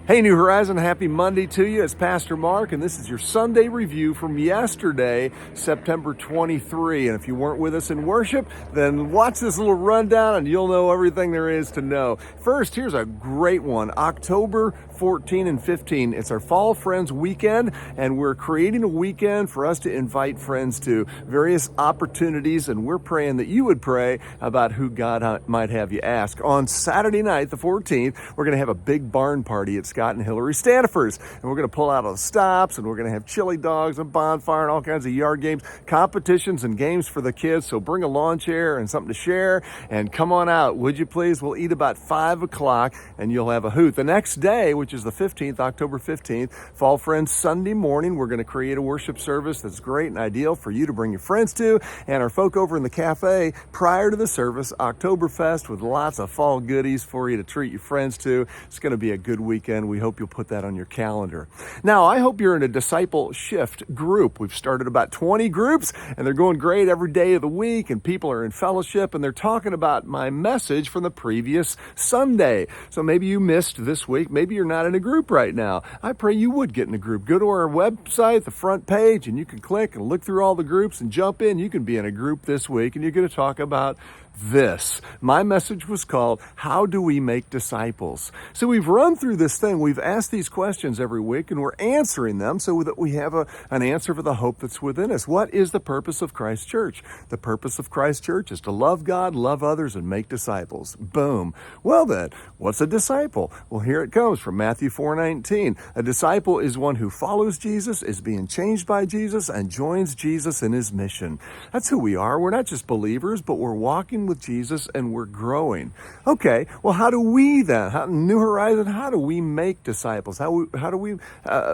Hey, New Horizon, happy Monday to you. It's Pastor Mark, and this is your Sunday review from yesterday, September 23. And if you weren't with us in worship, then watch this little rundown and you'll know everything there is to know. First, here's a great one. October 14 and 15. It's our Fall Friends Weekend, and we're creating a weekend for us to invite friends to various opportunities, and we're praying that you would pray about who God might have you ask. On Saturday night, the 14th, we're going to have a big barn party at Scott and Hillary Stanifer's, and we're going to pull out all the stops, and we're going to have chili dogs and bonfire and all kinds of yard games, competitions and games for the kids. So bring a lawn chair and something to share, and come on out, would you please? We'll eat about 5 o'clock, and you'll have a hoot. The next day, which is the 15th, October 15th, Fall Friends Sunday morning, we're going to create a worship service that's great and ideal for you to bring your friends to, and our folk over in the cafe prior to the service, Oktoberfest with lots of fall goodies for you to treat your friends to. It's going to be a good weekend. We hope you'll put that on your calendar. Now, I hope you're in a disciple shift group. We've started about 20 groups, and they're going great every day of the week, and people are in fellowship, and they're talking about my message from the previous Sunday. So maybe you missed this week. Maybe you're not in a group right now. I pray you would get in a group. Go to our website, the front page, and you can click and look through all the groups and jump in. You can be in a group this week, and you're going to talk about this. My message was called, How Do We Make Disciples? So we've run through this thing. We've asked these questions every week, and we're answering them so that we have an answer for the hope that's within us. What is the purpose of Christ Church? The purpose of Christ Church is to love God, love others, and make disciples. Boom. Well then, what's a disciple? Well, here it comes from Matthew 4:19. A disciple is one who follows Jesus, is being changed by Jesus, and joins Jesus in his mission. That's who we are. We're not just believers, but we're walking with Jesus and we're growing. Okay, well, how do we then, New Horizon, how do we make disciples? How do we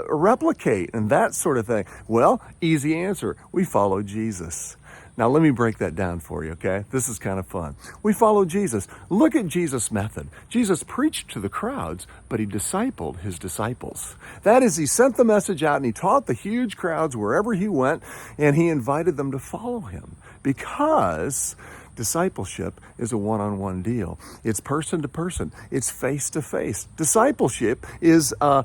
replicate and that sort of thing? Well, easy answer. We follow Jesus. Now, let me break that down for you, okay? This is kind of fun. We follow Jesus. Look at Jesus' method. Jesus preached to the crowds, but he discipled his disciples. That is, he sent the message out and he taught the huge crowds wherever he went, and he invited them to follow him because discipleship is a one-on-one deal. It's person to person. It's face to face. Discipleship is a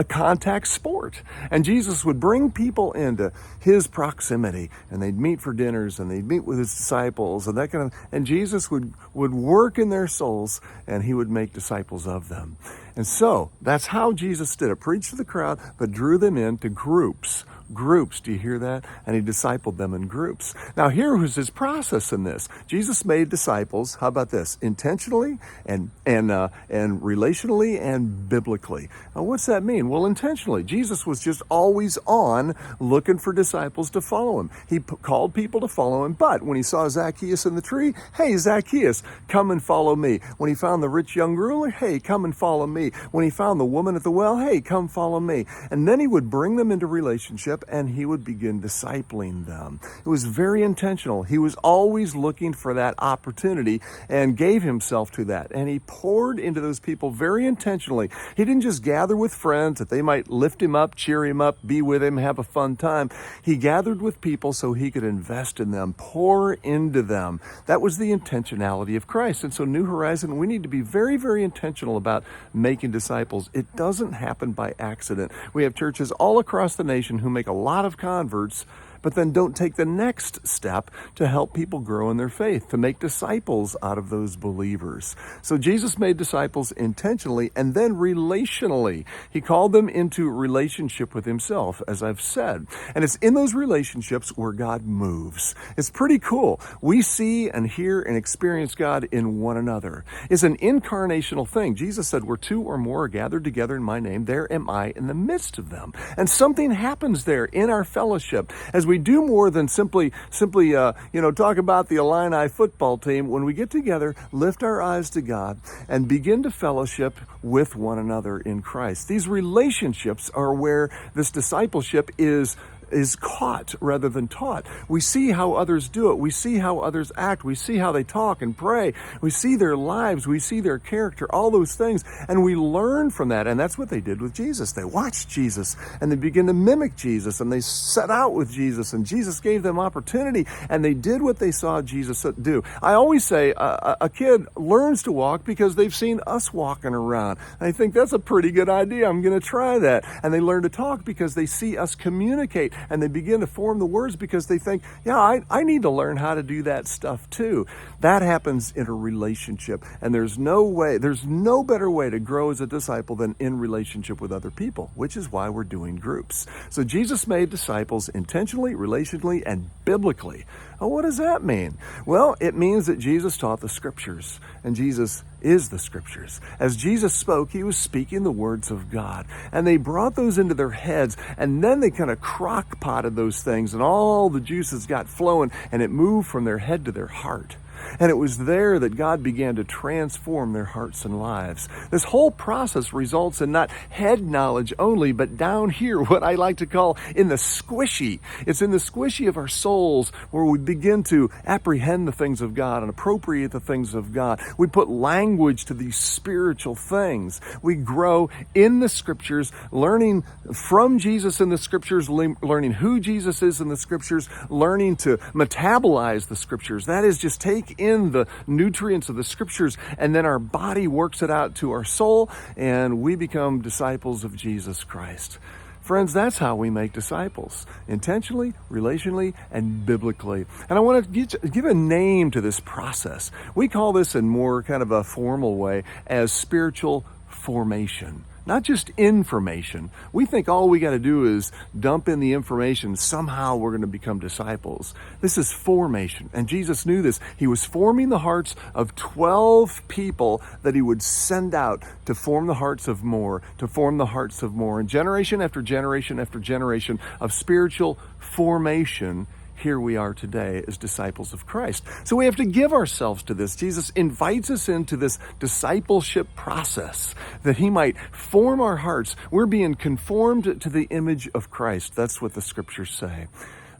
contact sport. And Jesus would bring people into his proximity, and they'd meet for dinners, and they'd meet with his disciples, and that kind of. And Jesus would work in their souls, and he would make disciples of them. And so that's how Jesus did it. Preached to the crowd, but drew them into groups. Groups, do you hear that? And he discipled them in groups. Now, here was his process in this. Jesus made disciples, how about this? Intentionally and relationally and biblically. Now, what's that mean? Well, intentionally. Jesus was just always on looking for disciples to follow him. He called people to follow him, but when he saw Zacchaeus in the tree, hey, Zacchaeus, come and follow me. When he found the rich young ruler, hey, come and follow me. When he found the woman at the well, hey, come follow me. And then he would bring them into relationship, and he would begin discipling them. It was very intentional. He was always looking for that opportunity and gave himself to that. And he poured into those people very intentionally. He didn't just gather with friends that they might lift him up, cheer him up, be with him, have a fun time. He gathered with people so he could invest in them, pour into them. That was the intentionality of Christ. And so New Horizon, we need to be very, very intentional about making disciples. It doesn't happen by accident. We have churches all across the nation who make a lot of converts, but then don't take the next step to help people grow in their faith, to make disciples out of those believers. So Jesus made disciples intentionally and then relationally. He called them into relationship with himself, as I've said. And it's in those relationships where God moves. It's pretty cool. We see and hear and experience God in one another. It's an incarnational thing. Jesus said, where two or more are gathered together in my name, there am I in the midst of them. And something happens there in our fellowship as we do more than simply talk about the Illini football team. When we get together, lift our eyes to God and begin to fellowship with one another in Christ. These relationships are where this discipleship is is caught rather than taught. We see how others do it. We see how others act. We see how they talk and pray. We see their lives. We see their character, all those things. And we learn from that. And that's what they did with Jesus. They watched Jesus and they began to mimic Jesus and they set out with Jesus and Jesus gave them opportunity and they did what they saw Jesus do. I always say a kid learns to walk because they've seen us walking around. I think that's a pretty good idea. I'm going to try that. And they learn to talk because they see us communicate and they begin to form the words because they think, yeah, I need to learn how to do that stuff too. That happens in a relationship. And there's no better way to grow as a disciple than in relationship with other people, which is why we're doing groups. So Jesus made disciples intentionally, relationally, and biblically. Well, what does that mean? Well, it means that Jesus taught the scriptures, and Jesus is the scriptures. As Jesus spoke, he was speaking the words of God, and they brought those into their heads, and then they kind of crock-potted those things, and all the juices got flowing, and it moved from their head to their heart. And it was there that God began to transform their hearts and lives. This whole process results in not head knowledge only, but down here, what I like to call in the squishy. It's in the squishy of our souls where we begin to apprehend the things of God and appropriate the things of God. We put language to these spiritual things. We grow in the scriptures, learning from Jesus in the scriptures, learning who Jesus is in the scriptures, learning to metabolize the scriptures. That is, just take in the nutrients of the scriptures, and then our body works it out to our soul, and we become disciples of Jesus Christ. Friends, that's how we make disciples, intentionally, relationally, and biblically. And I want to give a name to this process. We call this in more kind of a formal way as spiritual formation. Not just information. We think all we got to do is dump in the information. Somehow we're going to become disciples. This is formation. And Jesus knew this. He was forming the hearts of 12 people that he would send out to form the hearts of more, to form the hearts of more. And generation after generation after generation of spiritual formation, here we are today as disciples of Christ. So we have to give ourselves to this. Jesus invites us into this discipleship process that he might form our hearts. We're being conformed to the image of Christ. That's what the scriptures say.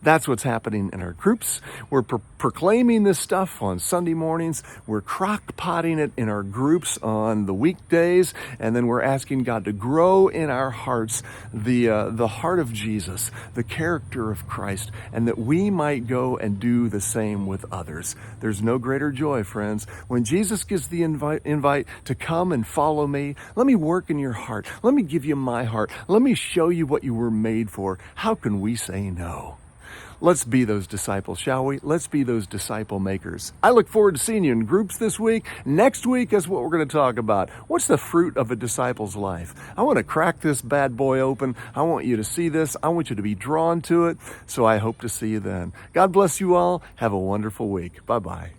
That's what's happening in our groups. We're proclaiming this stuff on Sunday mornings. We're crock-potting it in our groups on the weekdays. And then we're asking God to grow in our hearts the heart of Jesus, the character of Christ, and that we might go and do the same with others. There's no greater joy, friends. When Jesus gives the invite to come and follow me, let me work in your heart. Let me give you my heart. Let me show you what you were made for. How can we say no? Let's be those disciples, shall we? Let's be those disciple makers. I look forward to seeing you in groups this week. Next week is what we're going to talk about. What's the fruit of a disciple's life? I want to crack this bad boy open. I want you to see this. I want you to be drawn to it. So I hope to see you then. God bless you all. Have a wonderful week. Bye-bye.